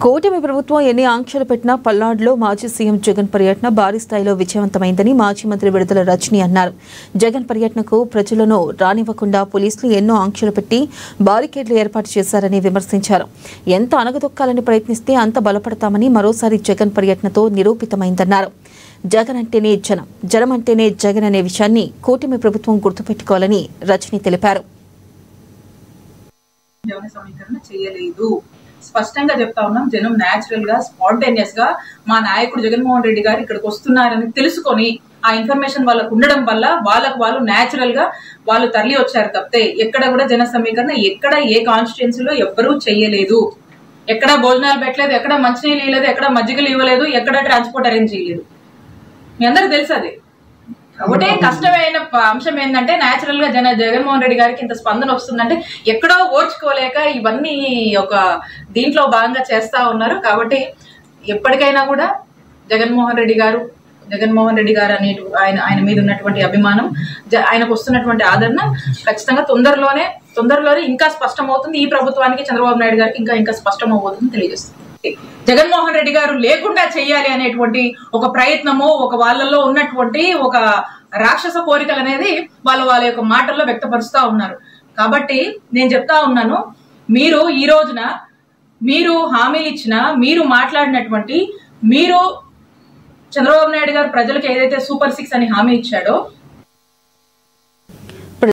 కూటమి ప్రభుత్వం ఎన్ని ఆంక్షలు పెట్టినా పల్నాడులో మాజీ సీఎం జగన్ పర్యటన భారీ స్థాయిలో విజయవంతమైందని మాజీ మంత్రి విడుదల రజనీ అన్నారు. జగన్ పర్యటనకు ప్రజలను రానివ్వకుండా పోలీసులు ఎన్నో ఆంక్షలు పెట్టి బారికేడ్లు ఏర్పాటు చేశారని విమర్శించారు. ఎంత అణగదొక్కాలని ప్రయత్నిస్తే అంత బలపడతామని మరోసారి జగన్ పర్యటనతో నిరూపితమైందన్నారు. జగన్ అంటేనే జనం, జనం అంటేనే జగన్ అనే విషయాన్ని కూటమి ప్రభుత్వం గుర్తుపెట్టుకోవాలని రజనీ తెలిపారు. స్పష్టంగా చెప్తా ఉన్నాం, జనం న్యాచురల్ గా స్పాంటేనియస్ గా మా నాయకుడు జగన్మోహన్ రెడ్డి గారు ఇక్కడికి వస్తున్నారని తెలుసుకొని ఆ ఇన్ఫర్మేషన్ వాళ్ళకు ఉండడం వల్ల వాళ్ళు న్యాచురల్ గా వాళ్ళు తరలి వచ్చారు తప్పితే ఎక్కడ కూడా జన సమీకరణ ఎక్కడ ఏ కాన్స్టిట్యుయెన్సీలో ఎవ్వరూ చేయలేదు. ఎక్కడ భోజనాలు పెట్టలేదు, ఎక్కడ మంచినీళ్ళు ఇవ్వలేదు, ఎక్కడ మజ్జిగలు ఇవ్వలేదు, ఎక్కడ ట్రాన్స్పోర్ట్ అరేంజ్ చేయలేదు. మీ అందరికి తెలుసు అది. ఒకటే కష్టమైన అంశం ఏంటంటే న్యాచురల్ గా జగన్మోహన్ రెడ్డి గారికి ఇంత స్పందన వస్తుందంటే ఎక్కడో ఓర్చుకోలేక ఇవన్నీ ఒక దీంట్లో భాగంగా చేస్తా ఉన్నారు. కాబట్టి ఎప్పటికైనా కూడా జగన్మోహన్ రెడ్డి గారు అనే ఆయన మీద ఉన్నటువంటి అభిమానం, ఆయనకు వస్తున్నటువంటి ఆదరణ ఖచ్చితంగా తొందరలోనే ఇంకా స్పష్టమవుతుంది. ఈ ప్రభుత్వానికి చంద్రబాబు నాయుడు గారికి ఇంకా స్పష్టమవుతుందని తెలియజేస్తుంది. జగన్మోహన్ రెడ్డి గారు లేకుండా చెయ్యాలి అనేటువంటి ఒక ప్రయత్నము, ఒక వాళ్ళల్లో ఉన్నటువంటి ఒక రాక్షస కోరికలు అనేది వాళ్ళ యొక్క మాటల్లో వ్యక్తపరుస్తా ఉన్నారు. కాబట్టి నేను చెప్తా ఉన్నాను, మీరు ఈ రోజున మీరు హామీలు ఇచ్చిన, మీరు మాట్లాడినటువంటి, మీరు చంద్రబాబు నాయుడు గారు ప్రజలకు ఏదైతే సూపర్ 6 అని హామీ ఇచ్చాడో